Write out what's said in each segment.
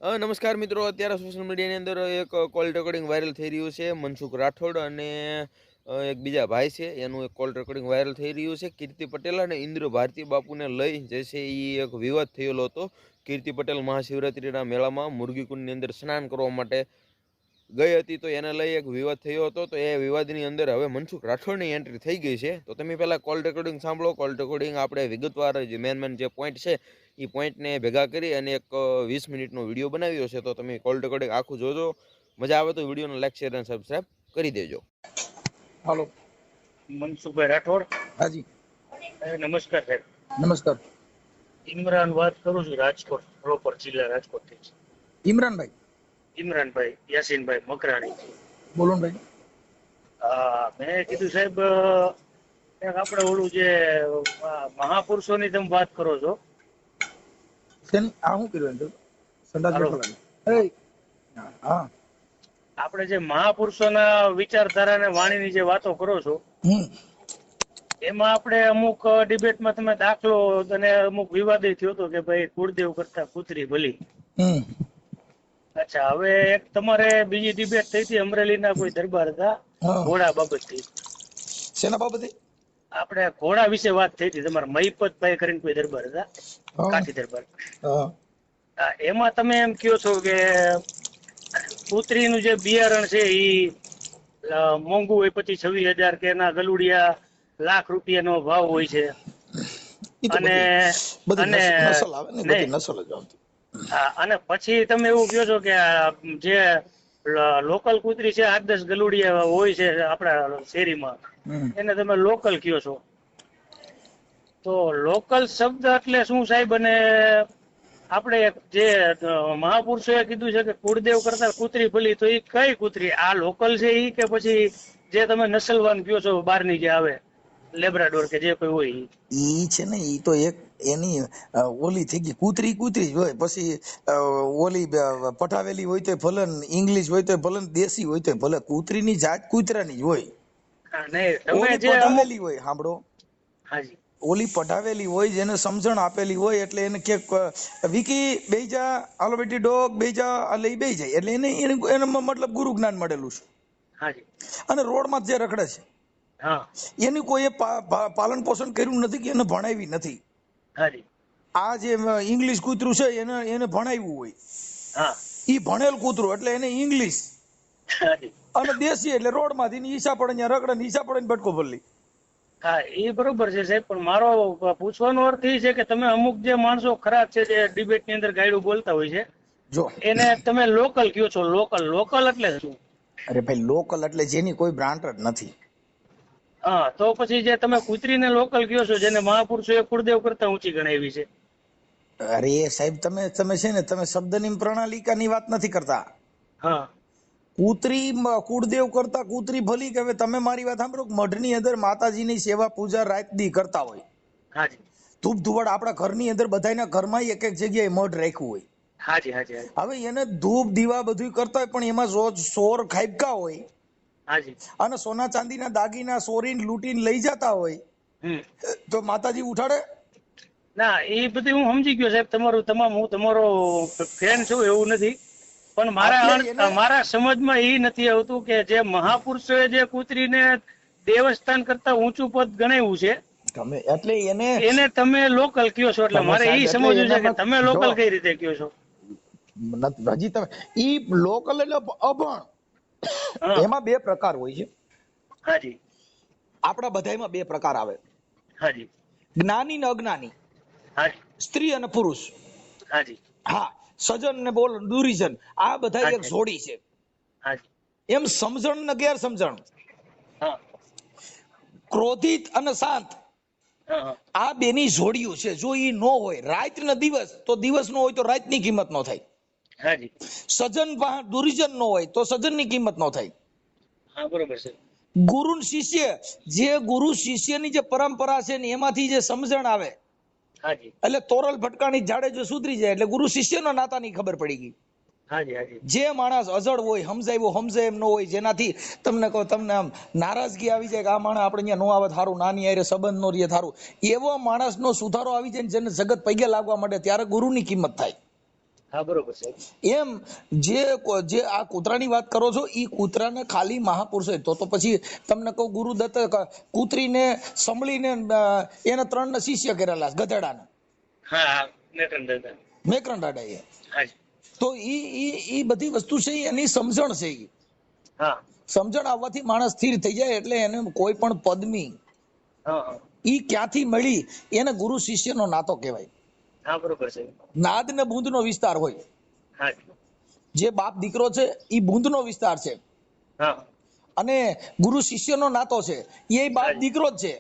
નમસ્કાર મિત્રો, અત્યારે સોશિયલ મીડિયાની અંદર એક કોલ રેકોર્ડિંગ વાયરલ થઈ રહ્યું છે. મનસુખ રાઠોડ અને એક બીજા ભાઈ છે, એનું એક કોલ રેકોર્ડિંગ વાયરલ થઈ રહ્યું છે. કીર્તિ પટેલ અને ઇન્દ્ર ભારતી બાપુને લઈ જે છે એ એક વિવાદ થયેલો હતો. કીર્તિ પટેલ મહાશિવરાત્રિના મેળામાં મુરગીકુંડની અંદર સ્નાન કરવા માટે ગઈ હતી, તો એને લઈ એક વિવાદ થયો હતો. તો એ વિવાદની અંદર હવે મનસુખ રાઠોડની એન્ટ્રી થઈ ગઈ છે. તો તમે પહેલાં કોલ રેકોર્ડિંગ સાંભળો. કોલ રેકોર્ડિંગ આપણે વિગતવાર જે મેન જે પોઈન્ટ છે એ પોઈન્ટને ભેગા કરી અને એક 20 મિનિટનો વિડીયો બનાવ્યો છે. તો તમે કોલ રેકોર્ડિંગ આખું જોજો. મજા આવે તો વિડીયોને લાઈક, શેર અને સબસ્ક્રાઇબ કરી દેજો. હાલો, મનસુખભાઈ રાઠોડ. હાજી નમસ્કાર સાહેબ. નમસ્કાર. ઇમરાન વાત કરું છું, રાજકોટ પ્રોપર જિલ્લા રાજકોટથી જ. ઇમરાનભાઈ? ઇમરાનભાઈ યાસીનભાઈ મકરાણી. બોલો ને ભાઈ. મેં કીધું સાહેબ, એક આપણે ઓલું જે મહાપુરુષોની તમે વાત કરો છો. શું કર્યું સંડાસ હાલો. બેઠો હા. આપણે જે મહાપુરુષોના વિચારધારા અને વાણીની જે વાતો કરો છો, એમાં આપણે અમુક ડિબેટમાં તમે દાખલો અને અમુક વિવાદે થયો હતો કે ભાઈ કુળદેવ કરતા કૂતરી ભલી. અચ્છા, હવે એક તમારે બીજી ડિબેટ થઈ હતી અમરેલીના કોઈ દરબાર હતા ઘોડા બાબતથી. શેના બાબતે? આપણે ઘોડા વિશે વાત થઈ હતી. તમારા મહિપતભાઈ કરીને કોઈ દરબાર હતા, કાઠી દરબાર. એમાં તમે એમ કહો છો કે કૂતરીનું જે બિયારણ છે એ મોંઘું હોય, 25-26 હજાર કે એના ગલુડિયા લાખ રૂપિયાનો ભાવ હોય છે. અને અને પછી તમે એવું કહો છો કે જે લોકલ કૂતરી છે 8-10 ગલુડિયા હોય છે આપણા શેરીમાં, એને તમે લોકલ કહો છો. તો લોકલ શબ્દ એટલે શું સાહેબ? અને આપણે જે મહાપુરુષોએ કીધું છે કે કુળદેવ કરતા કૂતરી ભલી, તો એ કઈ કૂતરી? આ લોકલ છે ઈ કે પછી જે તમે નસલવાન કહો છો બહારની જે આવે લેબ્રાડોર કે જે કોઈ હોય ઈ છે ને, ઈ તો એક એની ઓલી થઈ ગઈ. કૂતરી જ હોય. પછી ઓલી પટાવેલી હોય તો ભલે, ઇંગ્લિશ હોય તો ભલે, દેશી હોય તો ભલે, કૂતરીની જાત કૂતરાની જ હોય. નહીં, તમે જે પટાવેલી હોય, સાંભળો, હાજી, ઓલી પઢાવેલી હોય, જેને સમજણ આપેલી હોય, એટલે એને ક્યાંક વિકી બેજા, હાલો બેટી ડોગ બેજા, એટલે એ બેઈ જાય. એટલે એને મતલબ ગુરુ જ્ઞાન મળેલું છે. હાજી. અને રોડમાં જે રખડે છે એની કોઈએ પાલન પોષણ કર્યું નથી કે એને ભણાવી નથી. હાજી. આ જે ઇંગ્લિશ કૂતરું છે એને ભણાવ્યું હોય, ઈ ભણેલ કૂતરું એટલે એને ઇંગ્લિશ. અને દેશી એટલે રોડમાંથી ઈસા પડે ત્યાં રખડે, ઈસા પડે ને બટકો ભરલી. હા, એ બરોબર છે સાહેબ, પણ મારો પૂછવાનો અર્થ એ છે કે તમે અમુક જે માણસો ખરાબ છે જે ડિબેટ ની અંદર ગાયડું બોલતા હોય છે, જો એને તમે લોકલ કયો છો. લોકલ એટલે શું? અરે ભાઈ, લોકલ એટલે જેની કોઈ બ્રાન્ડ જ નથી. હા, તો પછી જે તમે કૂતરીને લોકલ કયો છો, જેને મહાપુરુષોએ કુળદેવ કરતા ઊંચી ગણાવી છે. અરે સાહેબ, તમે છે ને, તમે શબ્દની પ્રણાલિકાની વાત નથી કરતા. હા, કૂતરી કુળદેવ કરતા કૂતરી ભલી કે? હવે તમે મારી વાત સાંભળો. મઢની અંદર માતાજીની સેવા પૂજા રાત દી કરતા હોય. હાજી. ધૂપ ધુવાડ આપણા ઘરની અંદર બધાના ઘરમાં એક એક જગ્યાએ મઢ રાખ્યું હોય. હાજી, હાજી. હવે એને ધૂપ દીવા બધું કરતા હોય, પણ એમાં રોજ સોર ખાઈબકા હોય. હાજી. અને સોના ચાંદીના દાગીના સોરીને લૂંટીને લઈ જતા હોય, તો માતાજી ઉઠાડે? ના, એ બધું હું સમજી ગયો સાહેબ. હું તમારો ફેન છું એવું નથી, પણ મારા સમજમાં એ નથી આવતું કે જે મહાપુરુષોએ જે કૂતરીને દેવસ્થાન કરતા ઊંચું પદ ગણાવ્યું છે, એટલે એને તમે લોકલ કયો છો. એટલે મારે એ સમજવું છે કે તમે લોકલ કઈ રીતે કયો છો. હજી તમે ઈ લોકલ એટલે અભણ. એમાં બે પ્રકાર હોય છે. હાજી. આપણા બધામાં બે પ્રકાર આવે. હાજી. જ્ઞાની ને અજ્ઞાની, સ્ત્રી અને પુરુષ. હાજી. હા, સજન ને બોલ દુરીજન, આ બધા એક જોડી છે. એમ સમજણ ને ગેરસમજણ, ક્રોધિત અને શાંત, આ બેની જોડીઓ છે. જો ઈ નો હોય રાત ને દિવસ, તો દિવસ નો હોય તો રાત ની કિંમત નો થાય. સજન દુરીજન નો હોય તો સજન ની કિંમત નો થાય. બરોબર છે. ગુરુ શિષ્ય, જે ગુરુ શિષ્યની જે પરંપરા છે ને એમાંથી જે સમજણ આવે, એટલે તોરલ ભટકાણી ઝાડે જો સુધરી જાય, એટલે ગુરુ શિષ્યનો નાતાની ખબર પડી ગઈ. જે માણસ અજળ હોય, સમજાવ્યો સમજે એમ નો હોય, જેનાથી તમને કહો, તમને આમ નારાજગી આવી જાય કે આ માણસ આપણે અહીંયા નો આવે થારું, નાની આરે સંબંધ નો રહે થારું, એવો માણસનો સુધારો આવી જાય, જેને જગત પૈગે લાગવા માંડે, ત્યારે ગુરુની કિંમત થાય. હા બરોબર છે. એમ જે આ કૂતરાની વાત કરો છો એ કૂતરાને ખાલી મહાપુરુષો તો પછી તમને કહું ગુરુદત્ત કૂતરીને સંભળીને એના 3 શિષ્ય કરેલા ગધેડાને. હા મેકરણ દાદા. મેકરણ દાદાએ. હા તો ઈ બધી વસ્તુ છે એની સમજણ છે. હા સમજણ આવવાથી માણસ સ્થિર થઈ જાય એટલે એને કોઈ પણ પદમી હા ઈ ક્યાંથી મળી એને ગુરુ શિષ્યનો નાતો કહેવાય. હા બરોબર છે. નાદ ને બુંદનો વિસ્તાર હોય. હા જે બાપ દીકરો છે એ બુંદનો વિસ્તાર છે હા અને ગુરુ શિષ્યનો નાતો છે એ બાપ દીકરો જ છે.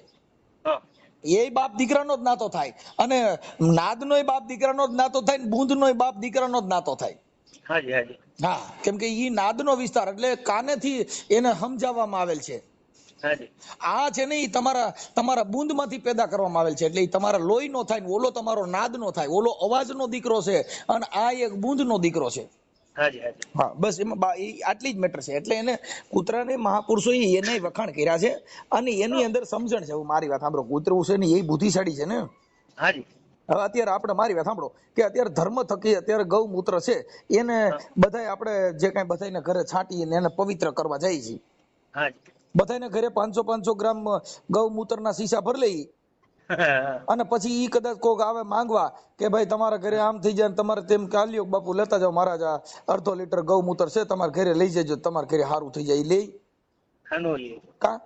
હા એ બાપ દીકરાનો જ નાતો થાય અને નાદનો બાપ દીકરાનો જ નાતો થાય ને બુંદનો બાપ દીકરાનો જ નાતો થાય. હાજી હાજી. હા, કેમ કે ઈ નાદનો વિસ્તાર એટલે કાનેથી એને સમજાવવામાં આવેલ છે. હાજી. આ છે ને ઈ તમારા બુંદમાંથી પેદા કરવામાં આવેલ છે એટલે ઈ તમારા લોહીનો થાય ને ઓલો તમારો નાદનો થાય. ઓલો અવાજનો દીકરો છે અને આ એક બુંદનો દીકરો છે. હાજી હાજી. હા, બસ એમાં આટલી જ મેટર છે. એટલે એને કૂતરાને મહાપુરુષોએ એને વખાણ કર્યા છે અને એની અંદર સમજણ છે. મારી વાત સાંભળો, કૂતરું છે ને એ બુદ્ધિશાળી છે ને. હાજી. હવે અત્યારે આપણે મારી વાત સાંભળો કે અત્યારે ધર્મ થકી અત્યારે ગૌમૂત્ર છે એને બધાય આપણે જે કાંઈ બધાને ઘરે છાંટીને એને પવિત્ર કરવા જાય છે. હાજી. બધાને ઘરે 500 ગ્રામ ગૌમૂત્રના શીશા ભરી લઈ અને પછી ઈ કદાચ કોક આવે માંગવા કે ભાઈ તમારા ઘરે આમ થઈ જાય તમારે તેમ કાલ્યો બાપુ લેતા જાઓ મહારાજ આ અડધો લીટર ગૌમૂત્ર છે તમારા ઘરે લઈ જજો તમારા ઘરે સારું થઈ જાય. લે કા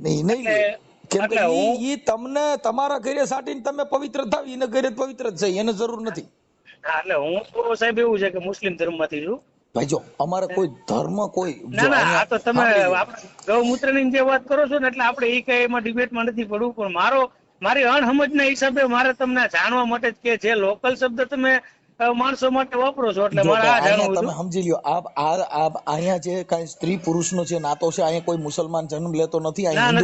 નહીં લે કેમ કે ઈ તમને તમારા ઘરે સાટીને તમે પવિત્ર થાવ એને ઘરે પવિત્ર જ છે એને જરૂર નથી. એટલે હું તો સાહેબ એવું છે કે મુસ્લિમ ધર્મમાંથી છું. ભાઈ જો અમારે કોઈ ધર્મ કોઈ ના ના આ તો તમે ગૌમૂત્ર ની જે વાત કરો છો ને એટલે આપણે એ કઈ એમાં ડિબેટમાં નથી પડવું પણ મારી અણસમજના હિસાબે મારે તમને જાણવા માટે કે જે લોકલ શબ્દ તમે માણસો માટે વાપરો છો એટલે મારે આ જાણવું તમે સમજી લ્યો. અહીંયા જે કઈ સ્ત્રી પુરુષનો જે નાતો છે અહીંયા કોઈ મુસલમાન જન્મ લેતો નથી, અહીંયા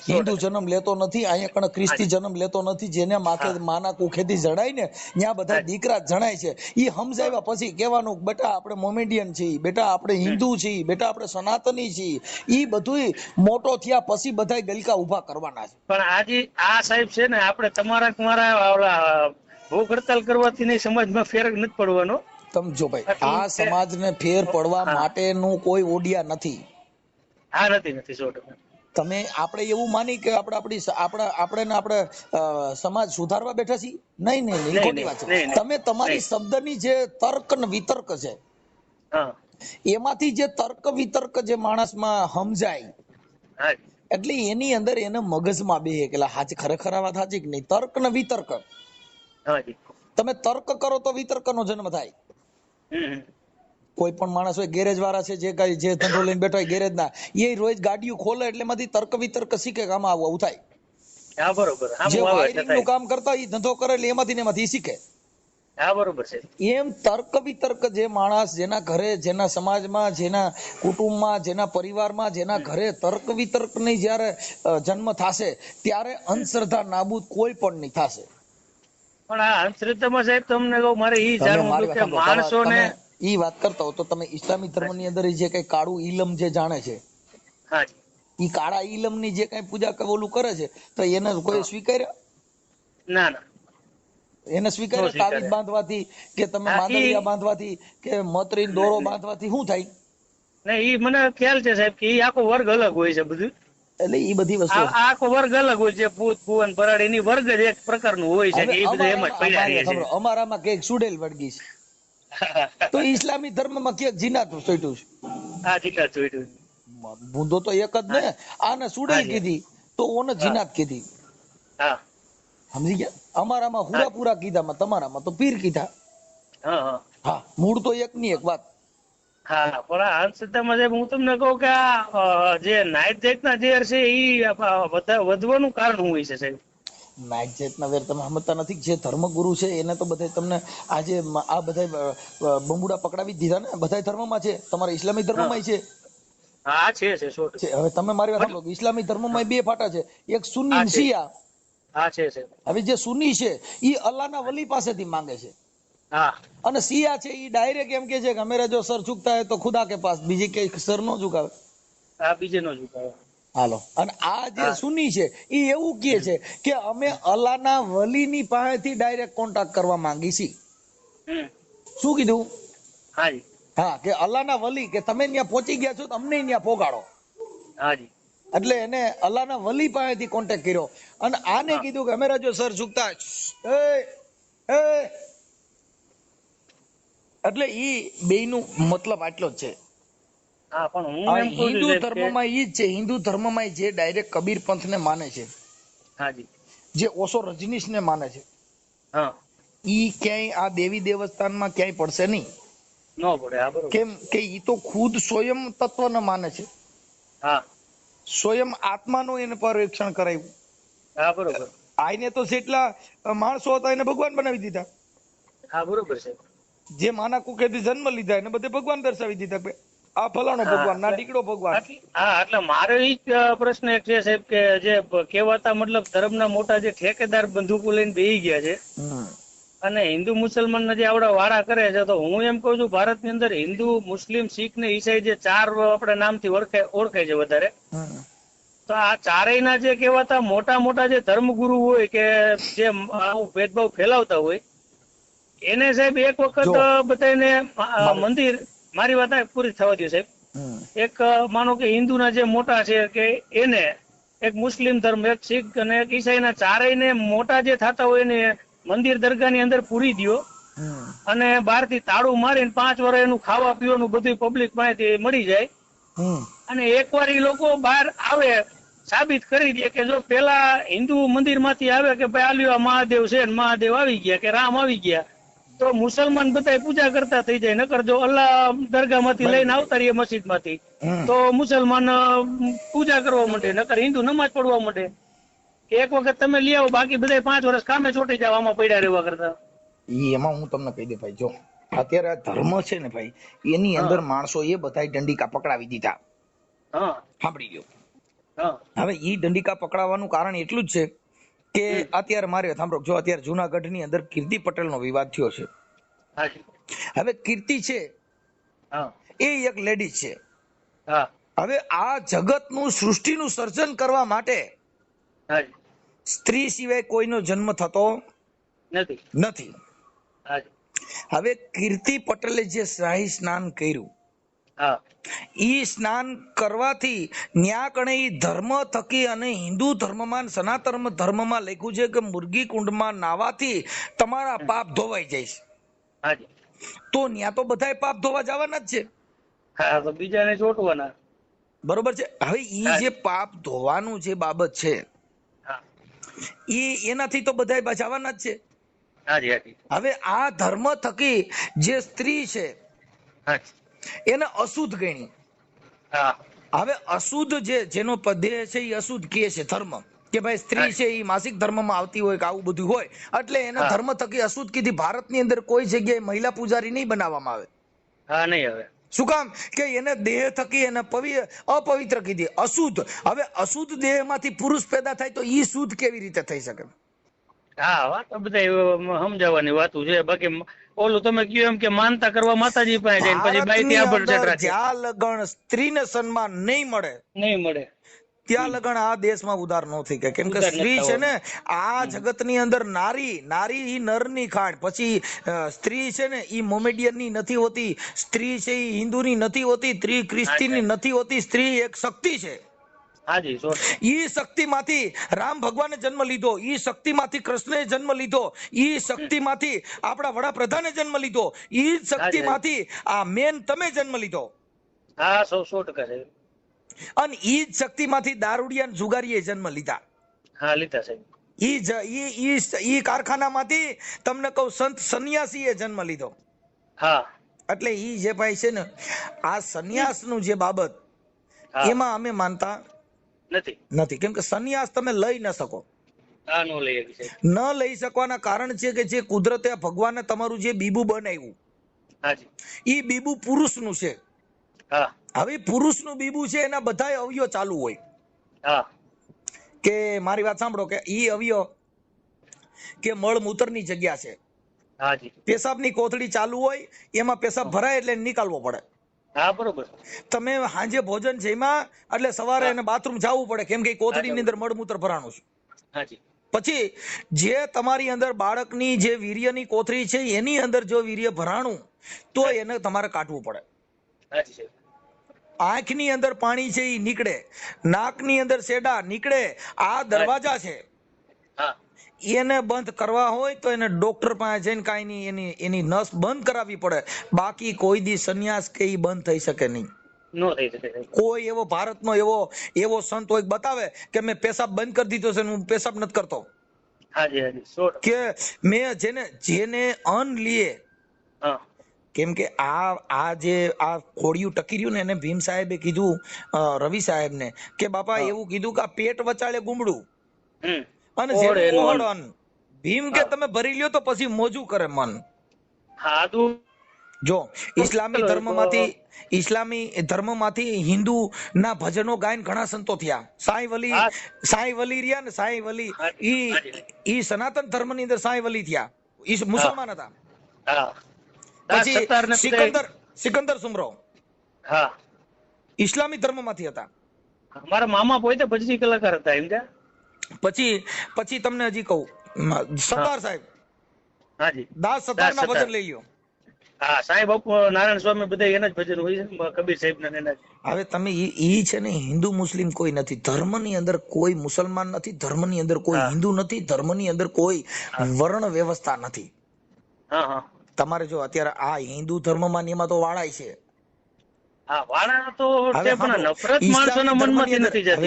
હિન્દુ જન્મ લેતો નથી, અહીંયા કણ ખ્રિસ્તી જન્મ લેતો નથી. જેને માથે માના કુખેથી જણાય ને ત્યાં બધા દીકરા જણાય છે. એ સમજાવ્યા પછી કહેવાનું બેટા આપણે મોમેડિયન છીએ, બેટા આપણે હિન્દુ છીએ, બેટા આપણે સનાતની છીએ. એ બધું મોટો થયા પછી બધા ગલકા ઉભા કરવાના છે. પણ આજે આ સાહેબ છે ને આપણે તમારા ભૂખ હડતાલ કરવાથી નહીં સમાજમાં ફેર નથી પડવાનો. સમજો ભાઈ આ સમાજને ફેર પડવા માટેનું કોઈ ઓડિયા નથી. હા નથી 100%. તમે આપણે એવું માની કે આપણે સમાજ સુધારવા બેઠા છીએ? નહીં ખોટી વાત છે. તમે તમારી શબ્દની જે તર્ક ને વિતર્ક છે એમાંથી જે તર્ક વિતર્ક જે માણસમાં સમજાય એટલે એની અંદર એને મગજમાં બે કે હાચ ખરેખર આ વાત સાચી કે નહીં. તર્ક ને વિતર્ક તમે તર્ક કરો તો વિતર્કનો જન્મ થાય. કોઈ પણ માણસ હોય ગેરેજ વાળા છે જે કઈ જે ધંધો લઈને બેઠા હોય ગેરેજ ના એ રોજ ગાડીઓ ખોલે એટલે એમાંથી તર્ક વિતર્ક શીખે કે આમાં આવું થાય. હા બરોબર. જે વાયરિંગ નું કામ કરતા હોય ધંધો કરે એટલે એમાંથી શીખે. હા બરોબર છે. એમ તર્ક વિતર્ક જે માણસ જેના ઘરે જેના સમાજમાં જેના કુટુંબમાં જેના પરિવારમાં જેના ઘરે તર્ક વિતર્ક ની જયારે જન્મ થશે ત્યારે અંધશ્રદ્ધા નાબૂદ કોઈ પણ નહીં થશે. પણ આ અંધશ્રદ્ધામાં સાહેબ તમને કહું મારે ઈ જાણવું હતું કે માણસોને ઈ વાત કરતા હો તો તમે ઇસ્લામિક ધર્મ ની અંદર જે કઈ કાળું ઈલમ જે જાણે છે ઈ કાળા ઈલમ ની જે કઈ પૂજા ઓલું કરે છે તો એને કોઈ સ્વીકાર્યા? ના એને સ્વીકાર્યા? તાવીજ બાંધવાથી કે તમે માંદલિયા બાંધવાથી કે મતરી દોરો બાંધવાથી શું થાય? નહીં ઈ મને ખ્યાલ છે સાહેબ કે ઈ આખો વર્ગ અલગ હોય છે બધું. એટલે ઈ બધી વસ્તુ આખો વર્ગ અલગ હોય છે. ભૂત ભુવન ભરાડ એની વર્ગ જ એક પ્રકારનું હોય છે. એ બધું એમ જ પડ્યા રહે છે. અમારામાં કઈક સુડેલ વળગી છે તો ઇસ્લામી ધર્મમાં ક્યાંક જીનાત સોટ્યું છે. હા જીનાત સોટ્યું. બુંદો તો એક જ ને. આને સુડેલ કીધી તો ઓને જીનાત કીધી. હા સમજી ગયા? અમારામાં હુરાપુરા કીધામાં તમારામાં તો પીર કીધા. હા મૂળ તો એક ની એક વાત. હા પણ આ અંધશ્રદ્ધામાં સાહેબ હું તમને કહું કે આ જે નાઈટ જાતના ઝેર છે એ વધવાનું કારણ શું હોય છે સાહેબ? નાઈટ જાતના વેર તમે સમજતા નથી. જે ધર્મગુરુ છે એને તો બધા તમને આજે આ બધા બંબુડા પકડાવી દીધા ને. બધા ધર્મમાં છે. તમારા ઇસ્લામિક ધર્મમાં છે. હા છે. હવે તમે મારી વાત સાંભળો. ઇસ્લામિક ધર્મમાં 2 ફાટા છે, એક સુન્ની અને શિયા. હા છે. હવે જે સુન્ની છે ઈ અલ્લાહના વલી પાસેથી માંગે છે. હા અને શિયા છે ઈ ડાયરેક્ટ એમ કે છે કે મેરા જો સર ઝુકતા હે તો ખુદા કે પાસ. બીજી કઈ સર નો ઝુકાવે. હા બીજે નો ઝુકાવે. હાલો. અને આ જે સુન્ની છે ઈ એવું કહે છે કે અમે અલ્લાહના વલીની પાસેથી ડાયરેક્ટ કોન્ટેક્ટ કરવા માંગી છીએ. શું કીધું? હાજી હા, કે અલ્લાહના વલી, કે તમે ત્યાં પહોંચી ગયા છો તો અમને ત્યાં પોગાડો. હાજી એટલે એને અલ્લાહના વલી પાસેથી કોન્ટેક્ટ કર્યો અને આને કીધું કે અમે રાજો સર ઝુકતા એટલે ઈ બેયનું મતલબ આટલો જ છે. હા, પણ હું એમ કહું હિન્દુ છું કે ધર્મમાં ઈ જ છે, હિન્દુ ધર્મમાં જે ડાયરેક્ટ કબીર પંથને માને છે, હાજી જે ઓશો રજનીશને માને છે, હા ઈ ક્યાંય આ દેવી દેવસ્થાનમાં ક્યાંય પડશે નહીં. ન પડે. હા બરોબર. કેમ કે ઈ તો ખુદ સ્વયં તત્વને માને છે, હા સ્વયં આત્માનું એને પરીક્ષણ કરાયું. હા બરોબર. આઈને તો જેટલા માણસો હતા એને ભગવાન બનાવી દીધા. હા બરોબર છે. જે માના કુખેથી જન્મ લીધા એને બધે ભગવાન દર્શાવી દીધા કે આ ફલાણો ભગવાન, ના ટીકડો ભગવાન. હા, એટલે મારો ઈ જ પ્રશ્ન એક છે સાહેબ, કે જે કહેવાતા મતલબ ધર્મના મોટા જે ઠેકેદાર બંદૂકો લઈને બેહી ગયા છે અને હિન્દુ મુસલમાનના જે આવડા વાડા કરે છે, તો હું એમ કહું છું ભારતની અંદર હિન્દુ, મુસ્લિમ, શીખ ને ઈસાઈ જે ચાર આપણે નામથી ઓળખાય છે વધારે, તો આ ચારેયના જે કહેવાતા મોટા મોટા જે ધર્મગુરુ હોય કે જે આવું ભેદભાવ ફેલાવતા હોય, એને સાહેબ એક વખત બધાને મંદિર, મારી વાત પૂરી થવા દો સાહેબ, એક માનો કે હિન્દુના જે મોટા છે કે એને, એક મુસ્લિમ ધર્મ, એક શીખ અને એક ઈસાઈના ચારેયને મોટા જે થતા હોય એને મંદિર દરગાહની અંદર પૂરી દો અને બહારથી તાળું મારીને 5 વર્ષ એનું ખાવા પીવાનું બધું પબ્લિક પાસેથી મળી જાય અને એકવાર એ લોકો બહાર આવે, સાબિત કરી દે કે જો પેલા હિન્દુ મંદિર માંથી આવે કે ભાઈ આલ્યો મહાદેવ છે, મહાદેવ આવી ગયા કે રામ આવી ગયા, તો મુસલમાન બધા પૂજા કરતા થઈ જાય. નકર જો અલ્લાહ દરગાહ માંથી લઈને આવતા રહીએ મસ્જિદ માંથી, તો મુસલમાન પૂજા કરવા માંડે, નકર હિન્દુ નમાજ પડવા માંડે. એક વખત તમે લઈ આવો, બાકી બધા 5 વર્ષ કામે ચોટી જાવ આમાં પડ્યા રહેવા કરતા. એમાં હું તમને કહી દે ભાઈ, જો અત્યારે આ ધર્મ છે ને ભાઈ, એની અંદર માણસો એ બધા દંડિકા પકડાવી દીધા. સાંભળી ગયો. હવે ઈ દંડિકા પકડાવવાનું કારણ એટલું જ છે કે અત્યારે મારે સાંભળો, જો અત્યારે જુનાગઢ ની અંદર કીર્તિ પટેલ નો વિવાદ થયો છે. હવે કીર્તિ છે એ એક લેડીઝ છે. હવે આ જગતનું, સૃષ્ટિનું સર્જન કરવા માટે સ્ત્રી સિવાય કોઈનો જન્મ થતો નથી. હવે કીર્તિ પટેલે જે શાહી સ્નાન કર્યું, ઈ સ્નાન કરવાથી ન્યા કણે ઈ ધર્મ થકી અને હિન્દુ ધર્મમાં, સનાતન ધર્મમાં લખ્યું છે કે મુર્ગી કુંડમાં નાવાથી તમારા પાપ ધોવાઈ જાય છે. તો ન્યા તો બધાય પાપ ધોવા જવાના જ છે. તો બીજાને ચોટવાના. બરોબર છે. હવે ઈ જે પાપ ધોવાનું જે બાબત છે, એનાથી તો બધાય બચાવવાના જ છે. હવે આ ધર્મ થકી જે સ્ત્રી છે એને અશુદ્ધ ગણી. હવે અશુદ્ધ જેનો દેહ છે એ અશુદ્ધ કે છે ધર્મ, કે ભાઈ સ્ત્રી છે એ માસિક ધર્મમાં આવતી હોય કે આવું બધું હોય, એટલે એના ધર્મ થકી અશુદ્ધ કીધી. ભારતની અંદર કોઈ જગ્યાએ મહિલા પૂજારી નહીં બનાવવામાં આવે. શું કામ? કે એને દેહ થકી એને અપવિત્ર કીધી, અશુદ્ધ. હવે અશુદ્ધ દેહ માંથી પુરુષ પેદા થાય તો ઈ શુદ્ધ કેવી રીતે થઈ શકે? હા, વાત બધા સમજાવવાની વાતું છે. બાકી ઓલું તમે કહ્યું એમ કે માનતા કરવા માતાજી પાસે જઈને પછી બાઈથી આભડછટ રાખે. જ્યાં લગણ સ્ત્રીને સન્માન નહીં મળે ત્યાં લગણ આ દેશમાં ઉધાર ન થઈ ગયા. કેમ કે સ્ત્રી છે ને આ જગતની અંદર નારી ઈ નરની ખાણ. પછી સ્ત્રી છે ને ઈ મોમેડિયનની નથી હોતી, સ્ત્રી છે ઈ હિન્દુની નથી હોતી, સ્ત્રી ખ્રિસ્તીની નથી હોતી. સ્ત્રી એક શક્તિ છે. ઈ શક્તિ માંથી રામ ભગવાને જન્મ લીધો, ઈ શક્તિ માંથી કૃષ્ણે જન્મ લીધો, ઈ શક્તિ માંથી આપણા વડાપ્રધાને જન્મ લીધો, ઈ શક્તિ માંથી આ મેન તમે જન્મ લીધો. હા, 100% છે. અને ઈ જ શક્તિ માંથી દારૂડિયા જુગારીએ જન્મ લીધા. હા, લીધા સાહેબ. ઈ કારખાનામાંથી તમને કહું સંત સંન્યાસીએ જન્મ લીધો. હા, એટલે ઈ જે ભાઈ છે ને આ સંન્યાસનું જે બાબત, એમાં અમે માનતા નથી. કેમ કે સંન્યાસ તમે લઈ ન શકો. ન લઈ શકવાના કારણ છે કે જે કુદરતે ભગવાને તમારું જે બીબુ બનાવ્યું, ઈ બીબુ પુરુષનું છે. હવે પુરુષનું બીબુ છે એના બધા અવયવ ચાલુ હોય. કે મારી વાત સાંભળો, કે ઈ અવયવ કે મળમૂત્રની જગ્યા છે, પેશાબની કોથળી ચાલુ હોય, એમાં પેશાબ ભરાય એટલે નીકાળવો પડે. બરોબર. તમે સાંજે ભોજન જમ્યા એટલે સવારે એને બાથરૂમ જવું પડે, કેમ કે કોથળીની અંદર મળમૂત્ર ભરાણું છે. પછી જે તમારી અંદર બાળકની જે વીર્યની કોથળી છે એની અંદર જો વીર્ય ભરાણું તો એને તમારે કાઢવું પડે. આંખની અંદર પાણી છે એ નીકળે, નાકની અંદર સેડા નીકળે, આ દરવાજા છે એને બંધ કરવા હોય તો એને ડોક્ટર પાસે જઈને કાંઈ નહીં એની નસ બંધ કરાવવી પડે. બાકી કોઈ દી સંન્યાસ કે ઈ બંધ થઈ શકે નહીં. કોઈ એવો ભારતનો એવો સંત હોય બતાવે કે મેં પેશાબ બંધ કરી દીધો છે, હું પેશાબ નથી કરતો, કે મેં જેને અન્ન લીએ, કેમ કે આ જે આ ખોડિયું ટકી રહ્યું ને એને ભીમ સાહેબે કીધું, રવિ સાહેબ ને, કે બાપા એવું કીધું કે આ પેટ વચાળે ગુમડું અને જેનું અન્ન. ભીમ કે તમે ભરી લ્યો તો પછી મોજું કરે મન. જો ઇસ્લામી ધર્મમાંથી હિન્દુ ના ભજનો ગાયન ઘણા સંતો થયા. સાંઈ વલી રહ્યા ને, સાંઈ વલી ઈ સનાતન ધર્મ ની અંદર સાંઈ વલી થયા, ઈ મુસલમાન હતા. પછી સિકંદર સુમરો ઇસ્લામી ધર્મ માંથી હતા. મારા મામા પોતે ભજની કલાકાર હતા એમ. પછી તમને હજી કહું, સત્તાર સાહેબ, દાસ સત્તાર ના ભજન લઈ લ્યો. સાંઈ બાપુ, નારાયણ સ્વામી બધા એના જ ભજન હોય છે, કબીર સાહેબ ના એના. હવે તમે ઈ છે ને, હિન્દુ મુસ્લિમ કોઈ નથી, ધર્મ ની અંદર કોઈ મુસલમાન નથી, ધર્મ ની અંદર કોઈ હિન્દુ નથી, ધર્મ ની અંદર કોઈ વર્ણ વ્યવસ્થા નથી. તમારે જો અત્યારે આ હિન્દુ ધર્મમાં એમાં તો વાળાય છે.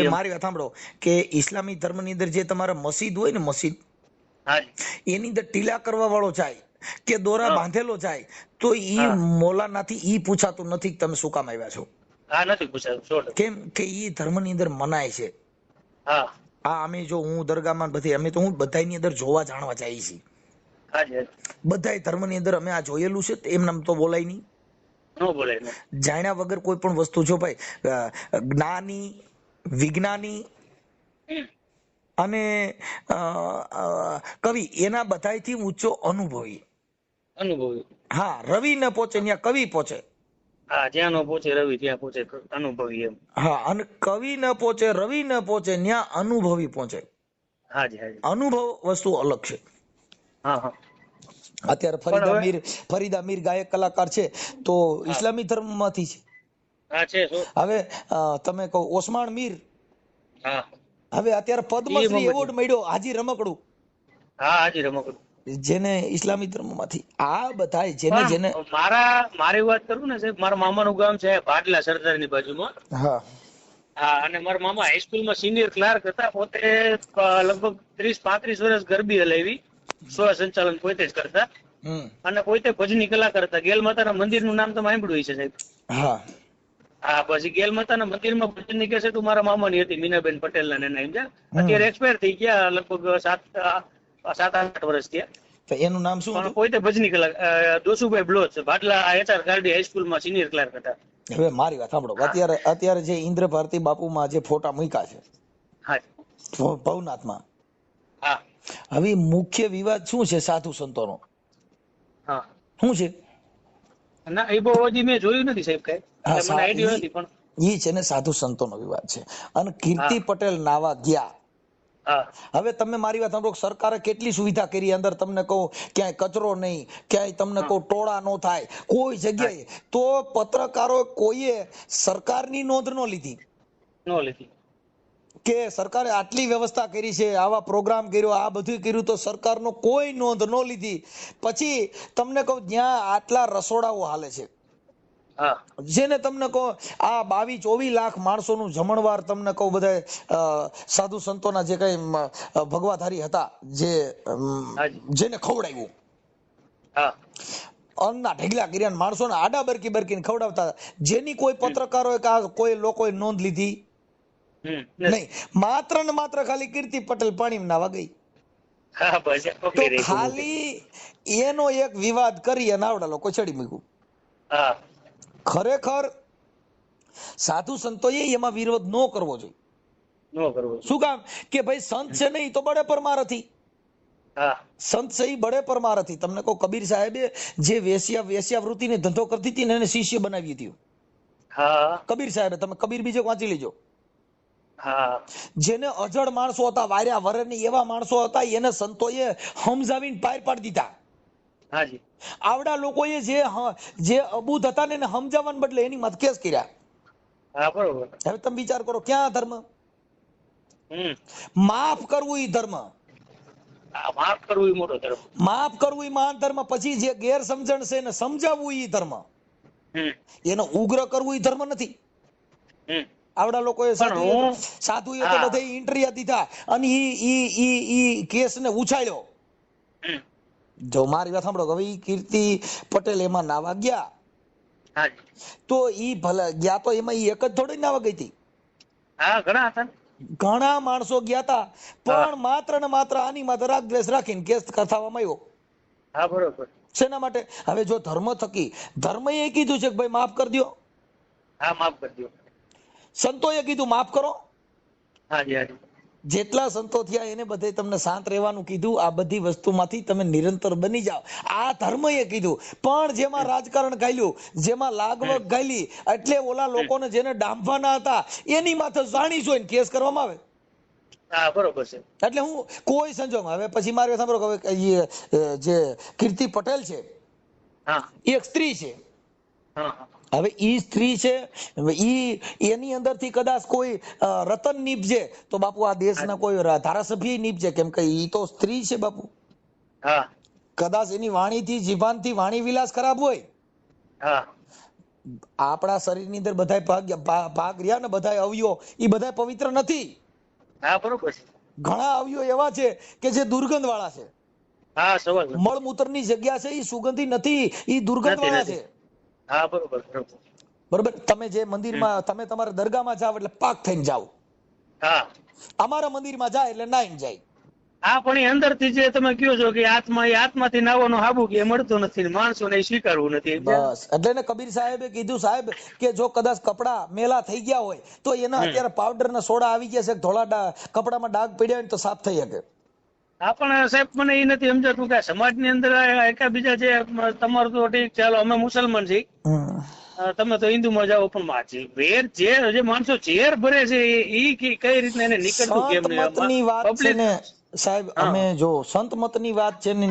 મારી વાત સાંભળો કે ઇસ્લામી ધર્મ ની અંદર જે તમારા મસ્જિદ હોય ને, મસ્જિદ એની અંદર ટીલા કરવા વાળો જાય કે દોરા બાંધેલો જાય તો ઈ મોલાનાથી ઈ પૂછાતું નથી કે તમે શું કામ આવ્યા છો. કેમ કે ઈ ધર્મ ની અંદર મનાય છે. અમે જો હું દરગાહમાં બધી અમે તો હું બધાની અંદર જોવા જાણવા જઈએ છીએ. બધા ધર્મ ની અંદર અમે આ જોયેલું છે, એમ નામ તો બોલાય નહીં. જાણ્યા વગર કોઈ પણ વસ્તુ, જો ભાઈ જ્ઞાની, વિજ્ઞાની અને કવિ એના બધાથી ઊંચો અનુભવી. હા, રવિ ન પહોંચે ત્યાં કવિ પહોંચે. જ્યાં ન પહોંચે રવિ ત્યાં પહોંચે અનુભવી એમ. હા, અને કવિ ન પહોંચે, રવિ ન પહોંચે ત્યાં અનુભવી પહોંચે. અનુભવ વસ્તુ અલગ છે. અત્યારે ફરીદા મીર ગાયક કલાકાર છે તો ઇસ્લામી ધર્મ માંથી છે. હવે તમે કહો ઓસ્માન મીર, હવે અત્યારે પદ્મશ્રી એવોર્ડ મળ્યો હાજી રમકડું, જેને ઇસ્લામી ધર્મ માંથી. આ બધા જેને મારી વાત કરું ને સાહેબ, મારા મામાનું ગામ છે ભાટલા, સરદારની બાજુમાં. અને મારા મામા હાઈસ્કૂલમાં સિનિયર ક્લાર્ક હતા. પોતે લગભગ 30-35 વર્ષ ગરબી હલાવી, સંચાલન પોતે જ કરતા અને પોતે ભજની કલાકાર હતા. ગેલ માતાના મંદિરનું નામ તમે સાંભળ્યું છે સાહેબ? પછી ગેલ માતાના મંદિરમાં ભજનની કેસેટ મારા મામાની હતી, મીનાબેન પટેલ ના. અત્યારે એક્સપાયર થઈ ગયા, લગભગ 7-8 વર્ષ થયા. એનું નામ શું? પોતે ભજની કલાકાર દોસુભાઈ બ્લોચ, ભાટલા HR ગાર્ડી હાઈસ્કૂલમાં સિનિયર ક્લાર્ક હતા. હવે મારી વાત સાંભળો, અત્યારે જે ઇન્દ્ર ભારતી બાપુમાં જે ફોટા મૂક્યા છે ભવનાથમાં, હવે મુખ્ય વિવાદ શું છે સાધુ સંતોનો? શું છે? ના, એ બહુ હજી મેં જોયું નથી સાહેબ, કઈ મને આઈડિયા નથી. પણ ઈ છે ને સાધુ સંતોનો વિવાદ છે. અને કીર્તિ પટેલ નાવા ગયા. હવે તમે મારી વાત સાંભળો, સરકારે કેટલી સુવિધા કરી, અંદર તમને કહું ક્યાંય કચરો નહીં, ક્યાંય તમને કહું ટોળા નો થાય કોઈ જગ્યાએ, તો પત્રકારો કોઈએ સરકારની નોંધ ન લીધી કે સરકારે આટલી વ્યવસ્થા કરી છે, આવા પ્રોગ્રામ કર્યો, આ બધું કર્યું, તો સરકારનો કોઈ નોંધ ન લીધી. પછી તમને કહું જ્યાં આટલા રસોડાઓ હાલે છે, જેને તમને કહો આ 22-24 લાખ માણસોનું જમણવાર, તમને કહું બધા સાધુ સંતોના જે કઈ ભગવાધારી હતા, જેને ખવડાવ્યું, અન્નના ઢગલા કર્યા, માણસોને આડા બરકી બરકીને ખવડાવતા, જેની કોઈ પત્રકારોએ કોઈ લોકોએ નોંધ લીધી નહીં. માત્ર ને માત્ર ખાલી કીર્તિ પટેલ પાણીમાં નાવા ગઈ. તો ખાલી એનો એક વિવાદ કરી અને આવડા લોકો ચડી મૂક્યું. ખરેખર સાધુ સંતોએ એમાં વિરોધ ન કરવો જોઈએ. શું કામ? કે ભાઈ સંત છે ને, તો બડે પરમારથી. સંત છે એ બડે પરમારથી. તમને કહું કબીર સાહેબે જે વેશ્યાવૃત્તિને ધંધો કરતી હતી ને, એને શિષ્ય બનાવી હતી કબીર સાહેબે. તમે કબીર બીજે વાંચી લેજો. હા જેને અજળ માણસો હતા, વાર્યા વરની એવા માણસો હતા, એને સંતોએ સમજાવીને પાર પાડી દીધા. હાજી આવડા લોકોએ જે અબૂધ હતા ને એને સમજાવવાને બદલે એની મત કેસ કર્યા. હા બરોબર. હવે તમે વિચાર કરો, ક્યાં ધર્મ? માફ કરવું ઈ ધર્મ, માફ કરવું એ મોટો ધર્મ, માફ કરવું ઈ મહાન ધર્મ. પછી જે ગેરસમજણ છે એને સમજાવવું ઈ ધર્મ, એને ઉગ્ર કરવું ઈ ધર્મ નથી. આવડા લોકોએ સાધુએ તો બધે ઇન્ટરવ્યુ દીધા અને ઈ કેસ ને ઉછાળ્યો. જો મારી વાત સાંભળો, હવે ઈ કીર્તિ પટેલ એમાં નાવા ગયા તો ઈ ભલે ગયા તો એમાં ઈ એક જ થોડી નાવા ગઈ હતી. હા ઘણા હતા, ઘણા માણસો ગયા હતા, પણ માત્ર ને માત્ર આની માત્ર રાગ દ્વેષ રાખીને કેસ થવામાં આવ્યો. હા બરોબર. શેના માટે? હવે જો ધર્મ થકી, ધર્મ એ કીધું છે કે ભાઈ માફ કરી દો. હા માફ કરી દો. સંતોએ કીધું માફ કરો. હાજી હાજી. જેટલા સંતો થયા એને બધે તમને શાંત રહેવાનું કીધું. આ બધી વસ્તુમાંથી તમે નિરંતર બની જાઓ, આ ધર્મ એ કીધું. પણ જેમાં રાજકારણ ગાલ્યું, જેમાં લાગવગ ગાલી, એટલે ઓલા લોકોને જેને ડામવાના હતા એની માથે જાણી જોઈને કેસ કરવામાં આવે. હા બરોબર છે. એટલે હું કોઈ સંજોગમાં, હવે પછી મારે સાંભળો, હવે જે કીર્તિ પટેલ છે એક સ્ત્રી છે. હવે ઈ સ્ત્રી છે, એની અંદરથી કદાચ કોઈ રતન નીપજે તો બાપુ આ દેશના કોઈ ધારાસભ્ય નીપજે, કેમ કે ઈ તો સ્ત્રી છે બાપુ. કદાચ એની વાણીથી, જીભાનથી વાણી વિલાસ ખરાબ હોય. આપણા શરીરની અંદર બધાય ભાગ રહ્યા ને, બધાય અવયવ, ઈ બધાય પવિત્ર નથી. હા બરોબર છે. ઘણા અવયવ એવા છે કે જે દુર્ગંધ વાળા છે. હા સવાલ. મળમૂત્રની જગ્યા છે ઈ સુગંધી નથી, ઈ દુર્ગંધ વાળા છે. હા બરોબર બરોબર. બરોબર. તમે જે મંદિરમાં, તમે તમારા દરગાહમાં જાવ એટલે પાક થઈને જાવ. હા અમારા મંદિરમાં જાય એટલે નાઈને જાય. હા પણ એ અંદરથી જે તમે કહો છો કે આત્મા, એ આત્માથી નાવાનો હાબુ કે મળતો નથી, માણસોને સ્વીકારવું નથી. બસ એટલે ને કબીર સાહેબે કીધું, સાહેબ કે જો કદાચ કપડા મેલા થઈ ગયા હોય તો એના અત્યારે પાવડર ના સોડા આવી ગયા છે, ધોળા કપડામાં ડાઘ પડ્યા હોય તો સાફ થઈ શકે. હા પણ સાહેબ મને એ નથી સમજાતું કે સમાજની અંદર એકાબીજા જે, તમારું તો ઠીક, ચાલો અમે મુસલમાન છીએ, તમે તો હિન્દુમાં જાઓ, પણ વેર જે માણસો ઝેર ભરે છે એ કઈ રીતના એને નીકળતું કેમ નહીં? વાત છે ને સાહેબ, અમે જો સંત મત ની વાત છે ને